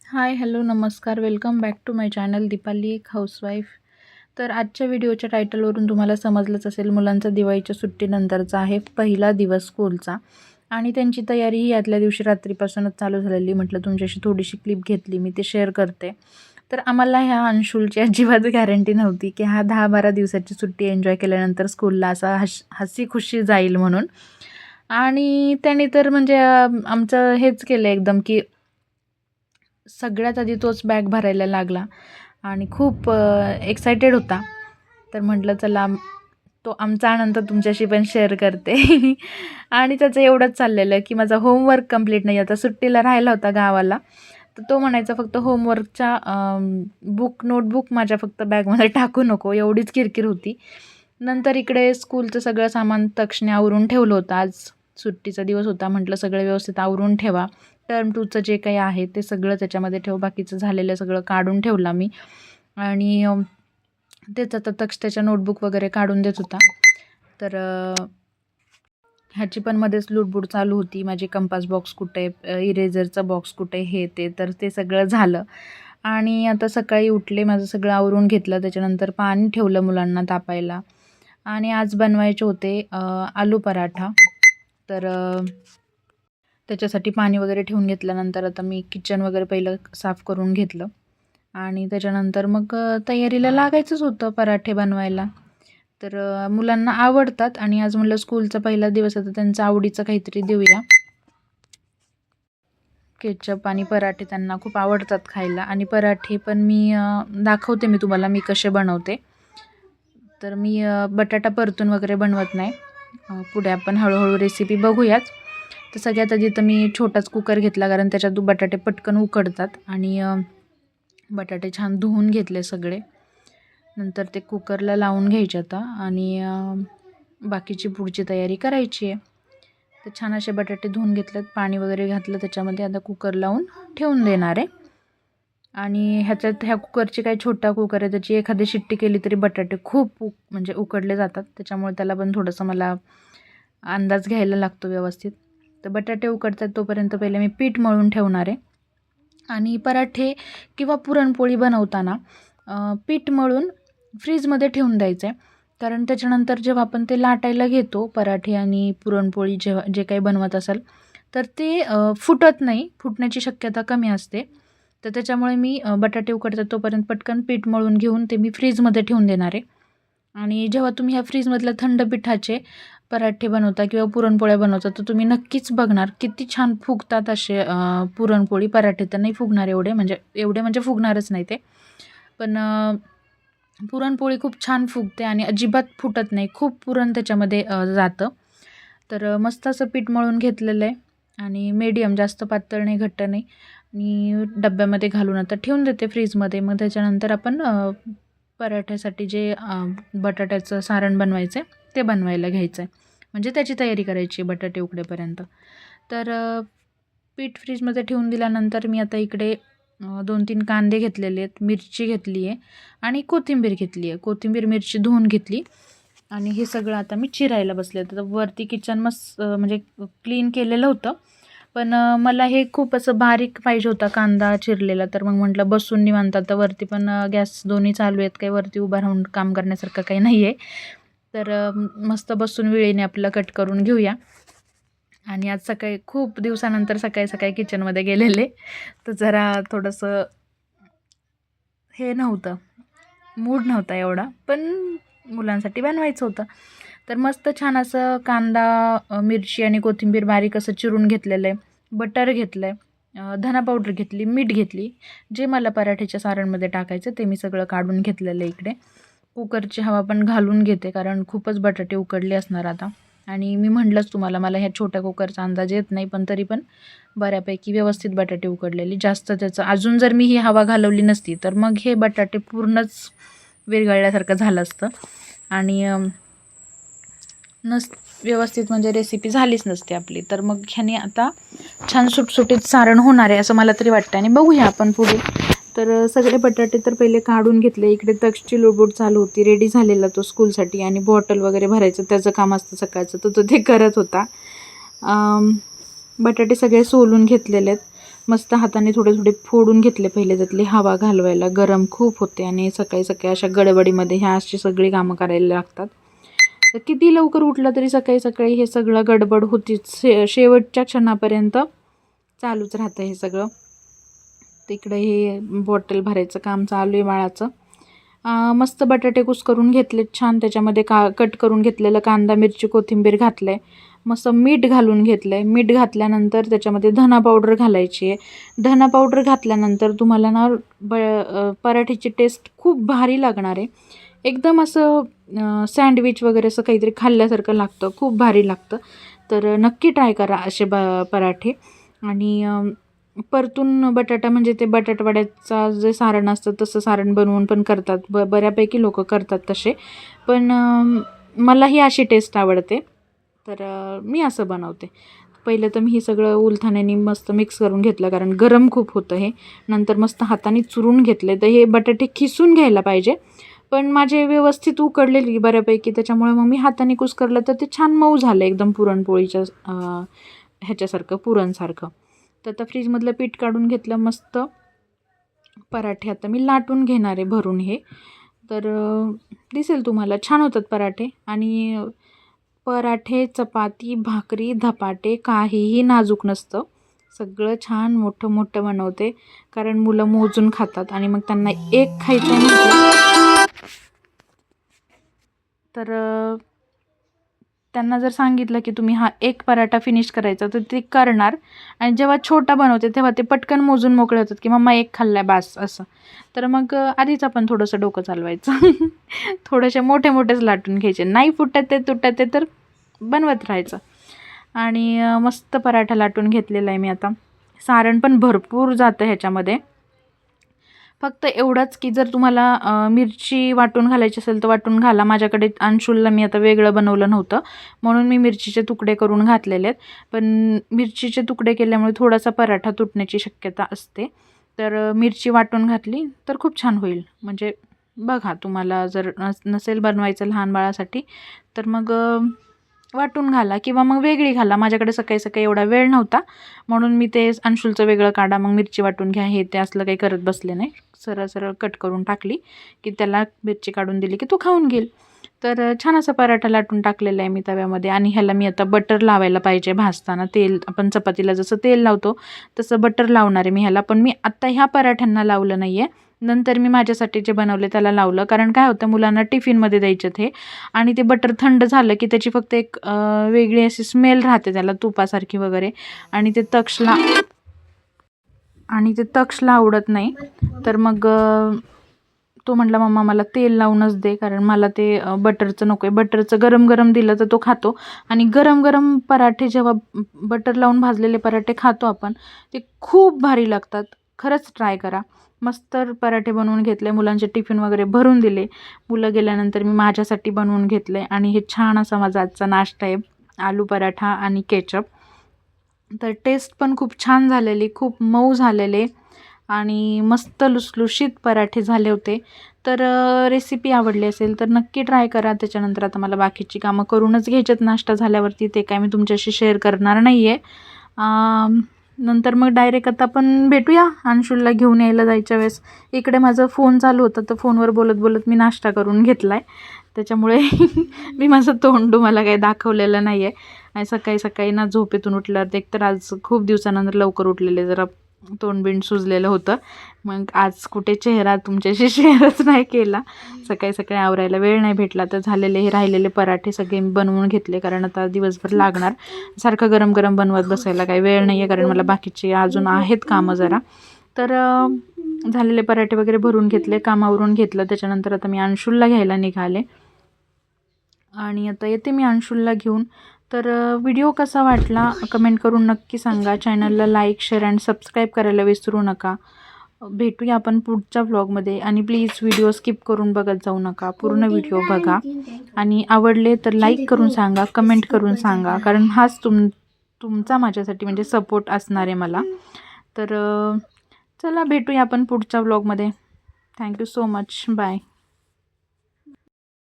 हाय, hello, नमस्कार. Welcome back to my channel Deepali एक housewife. तर आजच्या व्हिडिओच्या टायटलवरून तुम्हाला समजलंच असेल, मुलांचा दिवाळीच्या सुट्टीनंतरचा आहे पहिला दिवस स्कूलचा आणि त्यांची तयारी ही आदल्या दिवशी रात्रीपासूनच चालू झालेली. म्हटलं तुमच्याशी थोडीशी क्लिप घेतली मी, ते शेअर करते. तर आम्हाला ह्या अंशुलची अजिबात गॅरंटी नव्हती की हा 10-12 दिवसाची सुट्टी एन्जॉय केल्यानंतर स्कूलला असा हसी खुशी जाईल म्हणून. आणि त्याने तर म्हणजे आमचं हेच केलं एकदम की सगळ्यात आधी तोच बॅग भरायला लागला आणि खूप एक्सायटेड होता. तर म्हटलं चला तो आमचा आनंद तुमच्याशी पण शेअर करते. आणि त्याचं एवढंच चाललेलं की माझा होमवर्क कंप्लीट नाही. आता सुट्टीला राहिला होता गावाला, तर तो म्हणायचा फक्त होमवर्कच्या नोटबुक माझ्या फक्त बॅगमध्ये टाकू नको, एवढीच किरकिर होती. नंतर इकडे स्कूलचं सगळं सामान तक्षने आवरून ठेवलं होतं. आज सुट्टीचा दिवस होता, म्हटलं सगळं व्यवस्थित आवरून ठेवा. टर्म 2चं जे काही आहे ते सगळं त्याच्यामध्ये ठेव, बाकीचं झालेलं सगळं काढून ठेवला मी. आणि तेच आता तक्ष त्याच्या नोटबुक वगैरे काढून देत होता. तर ह्याची पण मध्येच लुडबुड चालू होती, माझी कंपास बॉक्स कुठे आहे, इरेझरचा बॉक्स कुठे, हे ते. तर ते सगळं झालं आणि आता सकाळी उठले, माझं सगळं आवरून घेतलं. त्याच्यानंतर पाणी ठेवलं मुलांना तापायला आणि आज बनवायचे होते आलू पराठा. तर त्याच्यासाठी पाणी वगैरे ठेवून घेतल्यानंतर आता मी किचन वगैरे पहिलं साफ करून घेतलं आणि त्याच्यानंतर मग तयारीला लागायचंच होतं पराठे बनवायला. तर मुलांना आवडतात आणि आज म्हटलं स्कूलचा पहिला दिवस आता त्यांचा आवडीचं काहीतरी देऊया. केचप आणि पराठे त्यांना खूप आवडतात खायला आणि पराठे पण मी दाखवते मी तुम्हाला मी कसे बनवते. तर मी बटाटा परतून वगैरे बनवत नाही. पुढे आपण हळूहळू रेसिपी बघूयाच. तर सगळ्यात आधी तर मी छोटाच कुकर घेतला, कारण त्याच्यात बटाटे पटकन उकडतात. आणि बटाटे छान धुवून घेतले सगळे. नंतर ते कुकरला लावून घ्यायचे आता आणि बाकीची पुढची तयारी करायची आहे. तर छान असे बटाटे धुवून घेतलेत, पाणी वगैरे घातलं त्याच्यामध्ये. आता कुकर लावून ठेवून देणार आहे. आणि ह्या कुकरची काही छोटा कुकर आहे, त्याची एखादी शिट्टी केली तरी बटाटे खूप म्हणजे उकडले जातात. त्याच्यामुळे त्याला पण थोडंसं मला अंदाज घ्यायला लागतो व्यवस्थित. तर बटाटे उकडतात तोपर्यंत पहिले मी पीठ मळून ठेवणार आहे. आणि पराठे किंवा पुरणपोळी बनवताना पीठ मळून फ्रीजमध्ये ठेवून द्यायचं आहे, कारण त्याच्यानंतर जेव्हा आपण ते लाटायला घेतो पराठे आणि पुरणपोळी जे काही बनवत असाल तर ते फुटत नाही, फुटण्याची शक्यता कमी असते. तर त्याच्यामुळे मी बटाटे उकडतात तोपर्यंत पटकन पीठ मळून घेऊन ते मी फ्रीजमध्ये ठेवून देणार आहे. आणि जेव्हा तुम्ही ह्या फ्रीजमधल्या थंड पिठाचे पराठे बनवता किंवा पुरणपोळ्या बनवता तर तुम्ही नक्कीच बघणार किती छान फुगतात असे पुरणपोळी. पराठे तर नाही फुगणार एवढे म्हणजे फुगणारच नाही ते, पण पुरणपोळी खूप छान फुगते आणि अजिबात फुटत नाही, खूप पुरण त्याच्यामध्ये जातं. तर मस्त असं पीठ मळून घेतलेलं आहे आणि मीडियम, जास्त पातळ नाही घट्ट नाही. आणि डब्यामध्ये घालून आता ठेवून देते फ्रीजमध्ये. मग त्याच्यानंतर आपण पराठ्यासाठी जे बटाट्याचं सारण बनवायचं आहे ते बनवायला घ्यायचं आहे, म्हणजे त्याची तयारी करायची बटाटे उकडेपर्यंत. तर पीठ फ्रीजमध्ये ठेवून दिल्यानंतर मी आता इकडे 2-3 कांदे घेतलेले आहेत, मिरची घेतली आहे आणि कोथिंबीर घेतली आहे. कोथिंबीर मिरची धुवून घेतली आणि हे सगळं आता मी चिरायला बसले. तर वरती किचन मस्त म्हणजे क्लीन केलेलं होतं, पण मला हे खूप असं बारीक पाहिजे होता कांदा चिरलेला. तर मग म्हटलं बसून निवांत, तर वरती पण गॅस दोन्ही चालू आहेत, काही वरती उभा राहून काम करण्यासारखं काही नाही आहे. तर मस्त बसून वेळेने आपलं कट करून घेऊया. आणि आज सकाळी खूप दिवसानंतर सकाळी किचनमध्ये गेलेले, तर जरा थोडंसं हे नव्हतं, मूड नव्हता एवढा, पण मुलांसाठी बनवायचं होतं. तर मस्त छान असं कांदा, मिरची आणि कोथिंबीर बारीक असं चिरून घेतलेलं आहे. बटर घेतलं आहे, धना पावडर घेतली, मीठ घेतली. जे मला पराठ्याच्या सारणमध्ये टाकायचं ते मी सगळं काढून घेतलेलं आहे इकडे. कुकरची हवा पण घालून घेते, कारण खूपच बटाटे उकडले असणार आता. आणि मी म्हटलंच तुम्हाला, मला ह्या छोट्या कुकरचा अंदाज येत नाही, पण तरी पण बऱ्यापैकी व्यवस्थित बटाटे उकडलेले. जास्त त्याचं अजून जर मी ही हवा घालवली नसती तर मग हे बटाटे पूर्णच विरघळल्यासारखं झालं असतं आणि व्यवस्थित म्हणजे रेसिपी झालीच नसते आपली. तर मग ह्याने आता छान सुटसुटीत सारण होणार आहे असं मला तरी वाटतं. आणि बघूया आपण पुढे. तर सगळे बटाटे तर पहिले काढून घेतले. इकडे तक्षची लुडबुड चालू होती, रेडी झालेला तो स्कूलसाठी आणि बॉटल वगैरे भरायचं त्याचं काम असतं सकाळचं, तर तो ते करत होता. बटाटे सगळे सोलून घेतलेले आहेत. मस्त हाताने थोडे थोडे फोडून घेतले पहिले, त्यातली हवा घालवायला. गरम खूप होते आणि सकाळी सकाळी अशा गडबडीमध्ये ह्या अशी सगळी कामं करायला लागतात. तर किती लवकर उठलं तरी सकाळी सकाळी हे सगळं गडबड होतीच. शेवटच्या क्षणापर्यंत चालूच राहतं हे सगळं. तिकडे हे बॉटल भरायचं काम चालू आहे बाळाचं. मस्त बटाटे कुस्करून घेतलेत छान, त्याच्यामध्ये कट करून घेतलेलं कांदा, मिरची, कोथिंबीर घातलं आहे. मस्त मीठ घालून घेतलं आहे. मीठ घातल्यानंतर त्याच्यामध्ये धना पावडर घालायची आहे. धना पावडर घातल्यानंतर तुम्हाला ना पराठ्याची टेस्ट खूप भारी लागणार आहे. एकदम असं सँडविच वगैरे असं काहीतरी खाल्ल्यासारखं लागतं, खूप भारी लागतं. तर नक्की ट्राय करा असे पराठे. आणि परतून बटाटा म्हणजे ते बटाटावड्याचा जे सारण असतं तसं सारण बनवून पण करतात. बऱ्यापैकी लोक करतात तसे, पण मला ही अशी टेस्ट आवडते. तर मी असं बनवते. पहिलं तर मी हे सगळं उलथाण्याने मस्त मिक्स करून घेतलं, कारण गरम खूप होतं हे. नंतर मस्त हाताने चुरून घेतले. तर हे बटाटे खिसून घ्यायला पाहिजे, पण माझे व्यवस्थित उकडलेली बऱ्यापैकी, त्याच्यामुळे मग मी हाताने कुस्करलं तर ते छान मऊ झालं एकदम, पुरणपोळीच्या ह्याच्यासारखं, पुरणसारखं. तर आता फ्रीजमधलं पीठ काढून घेतलं. मस्त पराठे आता मी लाटून घेणार आहे भरून हे. तर दिसेल तुम्हाला छान होतात पराठे. आणि पराठे, चपाती, भाकरी, धपाटे काहीही नाजूक नसतं. सगळं छान मोठं मोठं बनवते, कारण मुलं मोजून खातात आणि मग त्यांना एक खायचं म्हटलं तर त्यांना जर सांगितलं की तुम्ही हा एक पराठा फिनिश करायचा तर ते करणार. आणि जेव्हा छोटा बनवते तेव्हा ते पटकन मोजून मोकळे होतात की मम्मा एक खाल्लाय बास असं. तर मग आधीच आपण थोडंसं डोकं चालवायचं. थोडेसे मोठे मोठेच लाटून घ्यायचे, नाही फुटत ते तर बनवत राहायचं. आणि मस्त पराठा लाटून घेतलेला आहे मी आता. सारण पण भरपूर जातं ह्याच्यामध्ये. फक्त एवढंच की जर तुम्हाला मिरची वाटून घालायची असेल तर वाटून घाला. माझ्याकडे अंशुलला मी आता वेगळं बनवलं नव्हतं म्हणून मी मिरचीचे तुकडे करून घातलेले आहेत. पण मिरचीचे तुकडे केल्यामुळे थोडासा पराठा तुटण्याची शक्यता असते. तर मिरची वाटून घातली तर खूप छान होईल. म्हणजे बघा, तुम्हाला जर नसेल बनवायचं लहान बाळासाठी तर मग वाटून घाला किंवा मग वेगळी घाला. माझ्याकडे सकाळी सकाळी एवढा वेळ नव्हता म्हणून मी ते अंशुलचं वेगळं काढा, मग मिरची वाटून घ्या, हे ते असलं काही करत बसले नाही. सरळ सरळ कट करून टाकली की त्याला मिरची काढून दिली की तो खाऊन घेईल. तर छान असा पराठा लाटून टाकलेला आहे मी तव्यामध्ये. आणि ह्याला मी आता बटर लावायला पाहिजे भाजताना. तेल आपण चपातीला जसं तेल लावतो तसं बटर लावणार आहे मी ह्याला. पण मी आत्ता ह्या पराठ्यांना लावलं नाही आहे, नंतर मी माझ्यासाठी जे बनवले त्याला लावलं. कारण काय होतं, मुलांना टिफिनमध्ये द्यायचं हे, आणि ते बटर थंड झालं की त्याची फक्त एक वेगळी अशी स्मेल राहते त्याला, तुपासारखी वगैरे. आणि ते तक्षला आवडत नाही. तर मग तो म्हटला मम्मा मला तेल लावूनच दे, कारण मला ते बटरचं नको आहे. बटरचं गरम गरम दिलं तर तो खातो. आणि गरम गरम पराठे जेव्हा बटर लावून भाजलेले पराठे खातो आपण, ते खूप भारी लागतात. खरंच ट्राय करा. मस्त पराठे बनवून घेतले, मुलांचे टिफिन वगैरे भरून दिले. मुलं गेल्यानंतर मी माझ्यासाठी बनवून घेतले. आणि हे छान असा माझा आजचा नाश्ता आहे, आलू पराठा आणि केचप. तर टेस्ट पण खूप छान झालेली, खूप मऊ झालेले आणि मस्त लुसलुशीत पराठे झाले होते. तर रेसिपी आवडली असेल तर नक्की ट्राय करा. त्याच्यानंतर आता मला बाकीची कामं करूनच घ्यायच्यात नाश्ता झाल्यावरती, ते काय मी तुमच्याशी शेअर करणार नाही आहे. नंतर मग डायरेक्ट आता आपण भेटूया अंशुलला घेऊन यायला जायच्या वेळेस. इकडे माझा फोन चालू होता तर फोनवर बोलत बोलत मी नाश्ता करून घेतला आहे, त्याच्यामुळे मी माझं तोंड तुम्हाला काही दाखवलेलं नाही आहे. आणि सकाळी सकाळी ना झोपेतून उठल्यावर एकतर आज खूप दिवसानंतर लवकर उठलेले, जरा तोंडबिंड सुजलेलं होतं. मग आज कुठे चेहरा तुमच्याशी शेअरच नाही केला. सकाळी सकाळी आवरायला वेळ नाही भेटला. तर झालेले हे राहिलेले पराठे सगळे मी बनवून घेतले, कारण आता दिवसभर लागणार. सारखं गरम गरम बनवत बसायला काही वेळ नाही आहे, कारण मला बाकीचे अजून आहेत कामं जरा. तर झालेले पराठे वगैरे भरून घेतले, कामावरून घेतलं. त्याच्यानंतर आता मी अंशुलला घ्यायला निघाले आणि आता येते मी अंशुलला घेऊन. तर व्हिडिओ कसा वाटला कमेंट करून नक्की सांगा. चॅनलला लाईक, शेअर अँड सबस्क्राईब करायला विसरू नका. भेटूया आपण पुढच्या व्लॉगमध्ये. आणि प्लीज व्हिडिओ स्किप करून बघत जाऊ नका, पूर्ण व्हिडिओ बघा. आणि आवडले तर लाईक करून सांगा, कमेंट करून सांगा, कारण हाच तुमचा माझ्यासाठी म्हणजे सपोर्ट असणार आहे मला. तर चला भेटूया आपण पुढच्या व्लॉगमध्ये. Thank you so much. बाय.